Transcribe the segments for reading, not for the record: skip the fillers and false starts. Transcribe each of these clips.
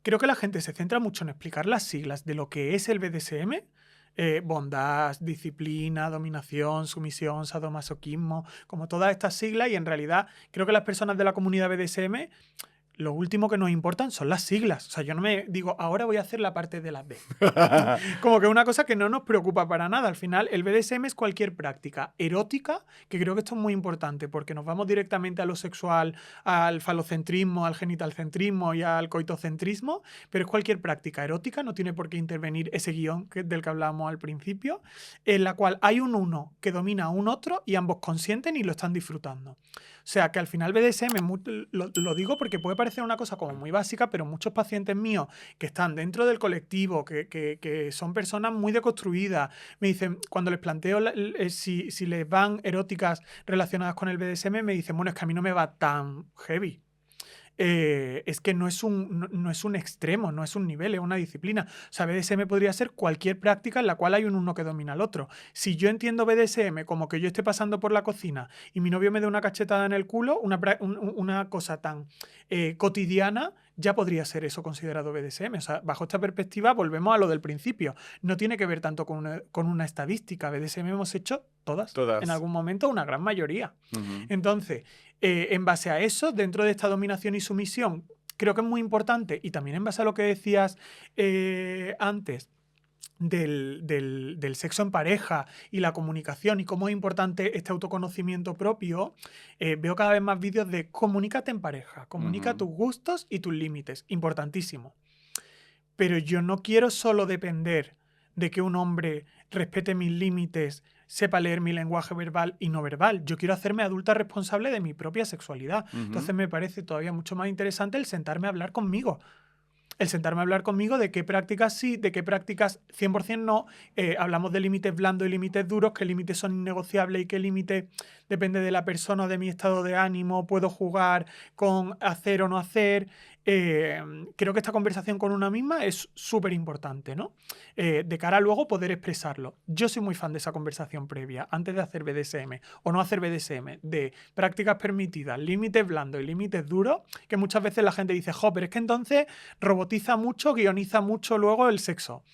creo que la gente se centra mucho en explicar las siglas de lo que es el BDSM, bondad, disciplina, dominación, sumisión, sadomasoquismo, como todas estas siglas, y en realidad creo que las personas de la comunidad BDSM lo último que nos importan son las siglas. O sea, yo no me digo, ahora voy a hacer la parte de las B. Como que es una cosa que no nos preocupa para nada. Al final, el BDSM es cualquier práctica erótica, que creo que esto es muy importante, porque nos vamos directamente a lo sexual, al falocentrismo, al genitalcentrismo y al coitocentrismo, pero es cualquier práctica erótica, no tiene por qué intervenir ese guión del que hablábamos al principio, en la cual hay un uno que domina a un otro y ambos consienten y lo están disfrutando. O sea, que al final BDSM, lo digo porque puede parecer una cosa como muy básica, pero muchos pacientes míos que están dentro del colectivo, que son personas muy deconstruidas, me dicen, cuando les planteo si les van eróticas relacionadas con el BDSM, me dicen, bueno, es que a mí no me va tan heavy. Es que no es un extremo, no es un nivel, es una disciplina. O sea, BDSM podría ser cualquier práctica en la cual hay un uno que domina al otro. Si yo entiendo BDSM como que yo esté pasando por la cocina y mi novio me dé una cachetada en el culo, una cosa tan cotidiana, ya podría ser eso considerado BDSM. O sea, bajo esta perspectiva volvemos a lo del principio. No tiene que ver tanto con una estadística. BDSM hemos hecho todas, en Todas. algún momento, una gran mayoría. Ujú. Entonces, en base a eso, dentro de esta dominación y sumisión, creo que es muy importante, y también en base a lo que decías antes, del sexo en pareja y la comunicación y cómo es importante este autoconocimiento propio, veo cada vez más vídeos de comunícate en pareja, comunica Ujú. tus gustos y tus límites, importantísimo. Pero yo no quiero solo depender de que un hombre respete mis límites, sepa leer mi lenguaje verbal y no verbal. Yo quiero hacerme adulta responsable de mi propia sexualidad. Ujú. Entonces me parece todavía mucho más interesante el sentarme a hablar conmigo. El sentarme a hablar conmigo de qué prácticas sí, de qué prácticas 100% no. Hablamos de límites blandos y límites duros, qué límites son innegociables y qué límites depende de la persona o de mi estado de ánimo. Puedo jugar con hacer o no hacer. Creo que esta conversación con una misma es súper importante, ¿no? De cara a luego poder expresarlo. Yo soy muy fan de esa conversación previa, antes de hacer BDSM o no hacer BDSM, de prácticas permitidas, límites blandos y límites duros, que muchas veces la gente dice, jo, pero es que entonces robotiza mucho, guioniza mucho luego el sexo.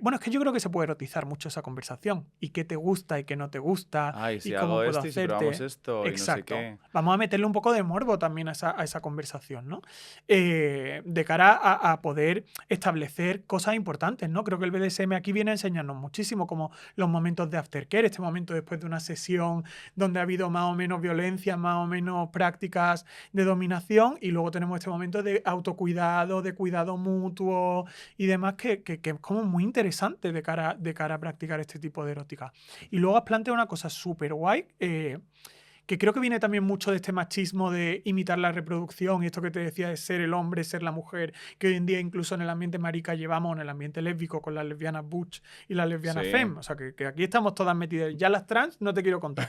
Bueno, es que yo creo que se puede erotizar mucho esa conversación. Y qué te gusta y qué no te gusta Ay, y si cómo hago puedo esto y si probamos hacerte. esto y no sé Exacto. qué. Vamos a meterle un poco de morbo también a esa conversación, ¿no? De cara a poder establecer cosas importantes, ¿no? Creo que el BDSM aquí viene a enseñarnos muchísimo, como los momentos de aftercare, este momento después de una sesión donde ha habido más o menos violencia, más o menos prácticas de dominación, y luego tenemos este momento de autocuidado, de cuidado mutuo y demás, que es como muy interesante de cara a practicar este tipo de erótica. Y luego has planteado una cosa súper guay, que creo que viene también mucho de este machismo de imitar la reproducción y esto que te decía de ser el hombre, ser la mujer, que hoy en día incluso en el ambiente marica llevamos, en el ambiente lésbico con las lesbianas butch y las lesbianas Sí. femme. O sea, que aquí estamos todas metidas. Ya las trans no te quiero contar.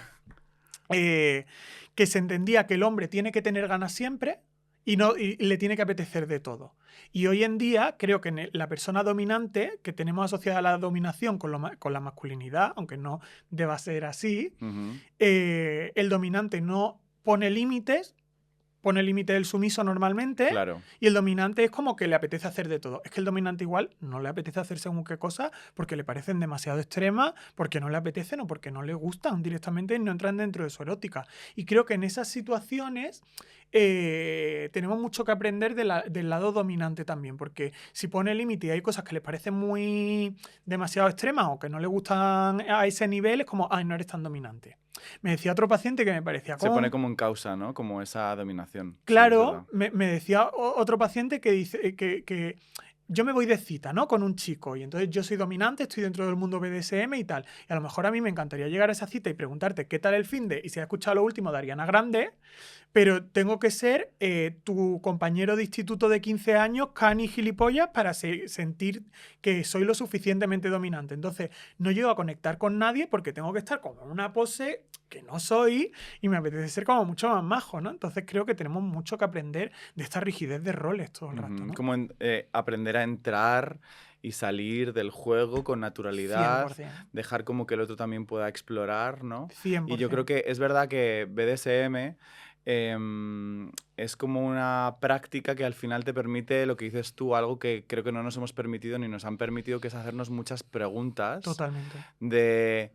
Que se entendía que el hombre tiene que tener ganas siempre y le tiene que apetecer de todo. Y hoy en día creo que la persona dominante, que tenemos asociada a la dominación con la masculinidad, aunque no deba ser así, Ujú. el dominante no pone límites, pone el límite del sumiso normalmente, Claro. y el dominante es como que le apetece hacer de todo. Es que el dominante igual no le apetece hacer según qué cosa porque le parecen demasiado extremas, porque no le apetecen o porque no le gustan directamente y no entran dentro de su erótica. Y creo que en esas situaciones tenemos mucho que aprender del lado dominante también, porque si pone límite y hay cosas que les parecen muy demasiado extremas o que no le gustan a ese nivel, es como, ay, no eres tan dominante. Me decía otro paciente que me parecía Se pone como como en causa, ¿no? Como esa dominación. Sí, es claro, verdad. me decía otro paciente que dice que yo me voy de cita, ¿no? Con un chico y entonces yo soy dominante, estoy dentro del mundo BDSM y tal. Y a lo mejor a mí me encantaría llegar a esa cita y preguntarte qué tal el finde y si has escuchado lo último de Ariana Grande, pero tengo que ser tu compañero de instituto de 15 años, cani gilipollas, para sentir que soy lo suficientemente dominante. Entonces, no llego a conectar con nadie porque tengo que estar como en una pose que no soy y me apetece ser como mucho más majo, ¿no? Entonces, creo que tenemos mucho que aprender de esta rigidez de roles todo el rato, Ujú. ¿no? Como aprender a entrar y salir del juego con naturalidad, 100%. dejar como que el otro también pueda explorar, ¿no? Y yo creo 100%. que es verdad que BDSM es como una práctica que al final te permite, lo que dices tú, algo que creo que no nos hemos permitido ni nos han permitido, que es hacernos muchas preguntas Totalmente. de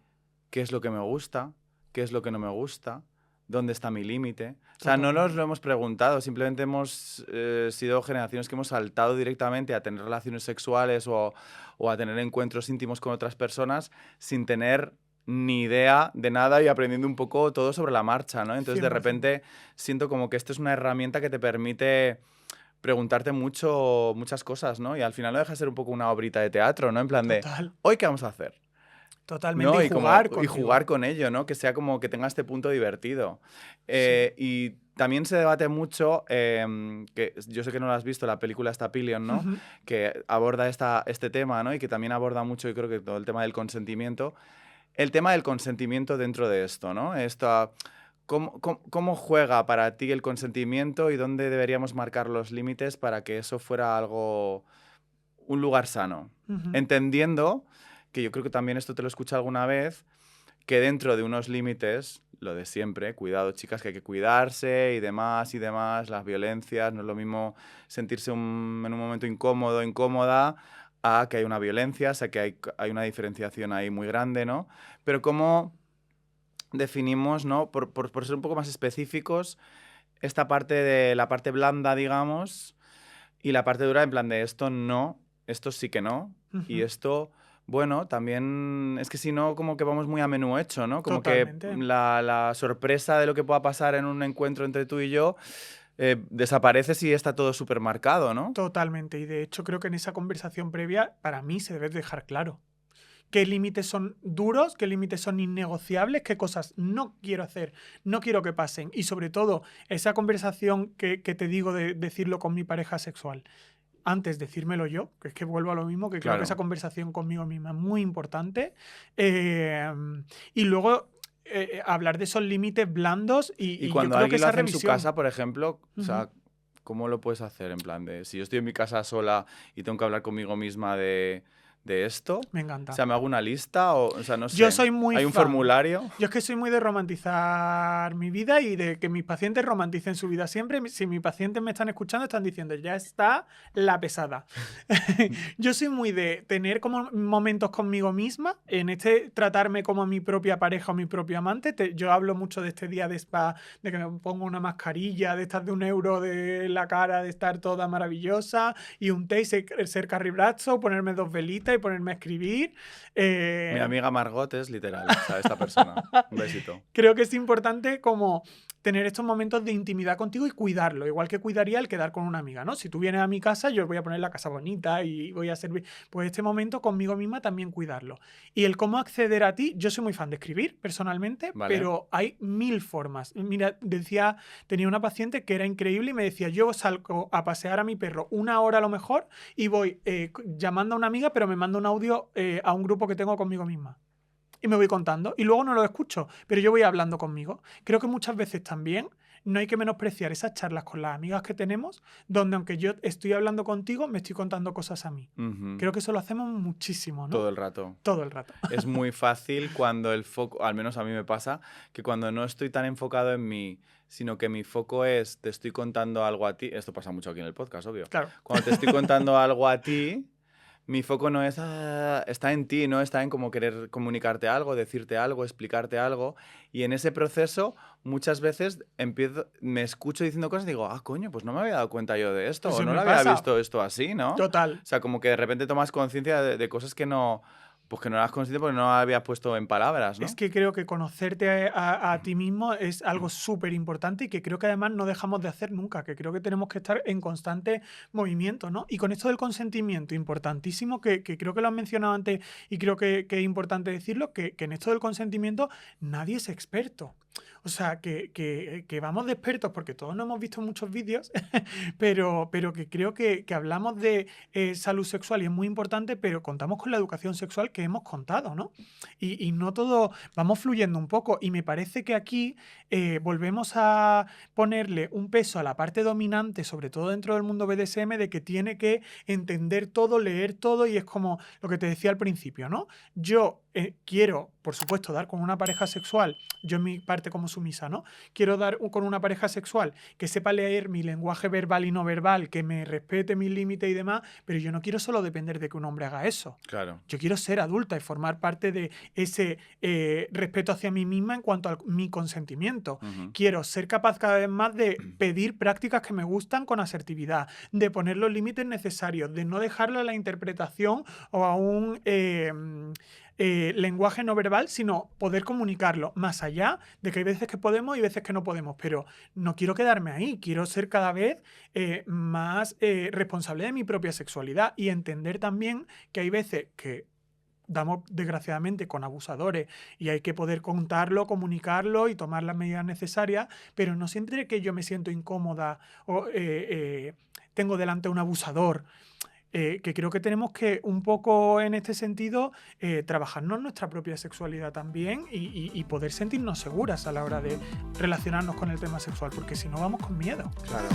qué es lo que me gusta, qué es lo que no me gusta, dónde está mi límite. O sea, no nos Totalmente. lo hemos preguntado, simplemente hemos sido generaciones que hemos saltado directamente a tener relaciones sexuales o a tener encuentros íntimos con otras personas sin tener ni idea de nada y aprendiendo un poco todo sobre la marcha, ¿no? Entonces, de 100%. repente, siento como que esto es una herramienta que te permite preguntarte muchas cosas, ¿no? Y al final no deja de ser un poco una obrita de teatro, ¿no? En plan de, Total. ¿hoy qué vamos a hacer? Totalmente. Y ¿No? jugar Y contigo. jugar con ello, ¿no? Que sea como que tenga este punto divertido. Sí. Y también se debate mucho, que yo sé que no lo has visto, la película esta Pillion, ¿no? Ujú. Que aborda este tema, ¿no? Y que también aborda mucho, yo creo que todo el tema del consentimiento. El tema del consentimiento dentro de esto, ¿no? ¿Cómo juega para ti el consentimiento y dónde deberíamos marcar los límites para que eso fuera algo, un lugar sano? Ujú. Entendiendo que yo creo que también esto te lo escuché alguna vez, que dentro de unos límites, lo de siempre, cuidado chicas, que hay que cuidarse y demás, las violencias, no es lo mismo sentirse en un momento incómodo, incómoda, a que hay una violencia, o sea que hay una diferenciación ahí muy grande, ¿no? Pero cómo definimos, ¿no? Por ser un poco más específicos, esta parte de la parte blanda, digamos, y la parte dura en plan de esto no, esto sí que no, y Ujú. esto, bueno, también es que si no, como que vamos muy a menú hecho, ¿no? Como que Totalmente. la sorpresa de lo que pueda pasar en un encuentro entre tú y yo desaparece si está todo súper marcado, ¿no? Totalmente. Y de hecho creo que en esa conversación previa, para mí se debe dejar claro qué límites son duros, qué límites son innegociables, qué cosas no quiero hacer, no quiero que pasen. Y sobre todo, esa conversación que te digo de decirlo con mi pareja sexual. Antes decírmelo yo, que es que vuelvo a lo mismo, que creo que esa Claro. conversación conmigo misma es muy importante. Eh, y luego hablar de esos límites blandos Y y yo cuando creo que alguien lo esa hace en su revisión. casa, por ejemplo, o Ujú. sea, ¿cómo lo puedes hacer? En plan de, si yo estoy en mi casa sola y tengo que hablar conmigo misma de esto, o Me encanta. sea, ¿me hago una lista o sea, no Yo sé, soy muy hay un fan. formulario? Yo es que soy muy de romantizar mi vida y de que mis pacientes romanticen su vida siempre. Si mis pacientes me están escuchando, están diciendo, ya está la pesada. Yo soy muy de tener como momentos conmigo misma, en este tratarme como mi propia pareja o mi propio amante. Yo hablo mucho de este día de spa, de que me pongo una mascarilla, de estar de 1 euro de la cara, de estar toda maravillosa, y un té, y ser carribrazo, ponerme 2 velitas y ponerme a escribir. Mi Eh, amiga Margot es literal, o sea, esta persona. Un besito. Creo que es importante como tener estos momentos de intimidad contigo y cuidarlo, igual que cuidaría el quedar con una amiga, ¿no? Si tú vienes a mi casa, yo voy a poner la casa bonita y voy a servir, pues este momento conmigo misma también cuidarlo. Y el cómo acceder a ti, yo soy muy fan de escribir personalmente, ¿Vale? pero hay 1000 formas. Mira, tenía una paciente que era increíble y me decía, yo salgo a pasear a mi perro 1 hora a lo mejor y voy llamando a una amiga, pero me mando un audio a un grupo que tengo conmigo misma y me voy contando y luego no lo escucho, pero yo voy hablando conmigo. Creo que muchas veces también no hay que menospreciar esas charlas con las amigas que tenemos, donde aunque yo estoy hablando contigo, me estoy contando cosas a mí. Ujú. Creo que eso lo hacemos muchísimo, ¿no? Todo el rato. Todo el rato. Es muy fácil cuando el foco, al menos a mí me pasa, que cuando no estoy tan enfocado en mí, sino que mi foco es, te estoy contando algo a ti, esto pasa mucho aquí en el podcast, obvio, Claro. cuando te estoy contando algo a ti, mi foco no es, está en ti, no está en como querer comunicarte algo, decirte algo, explicarte algo. Y en ese proceso, muchas veces me escucho diciendo cosas y digo, ah, coño, pues no me había dado cuenta yo de esto, Pues o se no me lo había pasa. visto esto así, ¿no? O Total. sea, como que de repente tomas conciencia de cosas que no, pues que no eras consciente porque no lo habías puesto en palabras, Es ¿no? que creo que conocerte a ti mismo es algo súper importante y que creo que además no dejamos de hacer nunca, que creo que tenemos que estar en constante movimiento, ¿no? Y con esto del consentimiento, importantísimo, que creo que lo has mencionado antes y creo que es importante decirlo, que en esto del consentimiento nadie es experto. O sea, que vamos de expertos porque todos no hemos visto muchos vídeos, pero que creo que hablamos de salud sexual y es muy importante, pero contamos con la educación sexual que hemos contado, ¿no? Y no todo, vamos fluyendo un poco. Y me parece que aquí volvemos a ponerle un peso a la parte dominante, sobre todo dentro del mundo BDSM, de que tiene que entender todo, leer todo, y es como lo que te decía al principio, ¿no? Yo quiero, por supuesto, dar con una pareja sexual, yo en mi parte como sumisa, ¿no? Quiero dar con una pareja sexual que sepa leer mi lenguaje verbal y no verbal, que me respete mis límites y demás, pero yo no quiero solo depender de que un hombre haga eso. Claro. Yo quiero ser adulta y formar parte de ese respeto hacia mí misma en cuanto a mi consentimiento. Quiero ser capaz cada vez más de pedir prácticas que me gustan con asertividad, de poner los límites necesarios, de no dejarlo a la interpretación o a un lenguaje no verbal, sino poder comunicarlo más allá de que hay veces que podemos y veces que no podemos, pero no quiero quedarme ahí, quiero ser cada vez más responsable de mi propia sexualidad y entender también que hay veces que damos desgraciadamente con abusadores y hay que poder contarlo, comunicarlo y tomar las medidas necesarias, pero no siempre que yo me siento incómoda o tengo delante un abusador. Que creo que tenemos que un poco en este sentido trabajarnos nuestra propia sexualidad también y poder sentirnos seguras a la hora de relacionarnos con el tema sexual, porque si no vamos con miedo. Claro.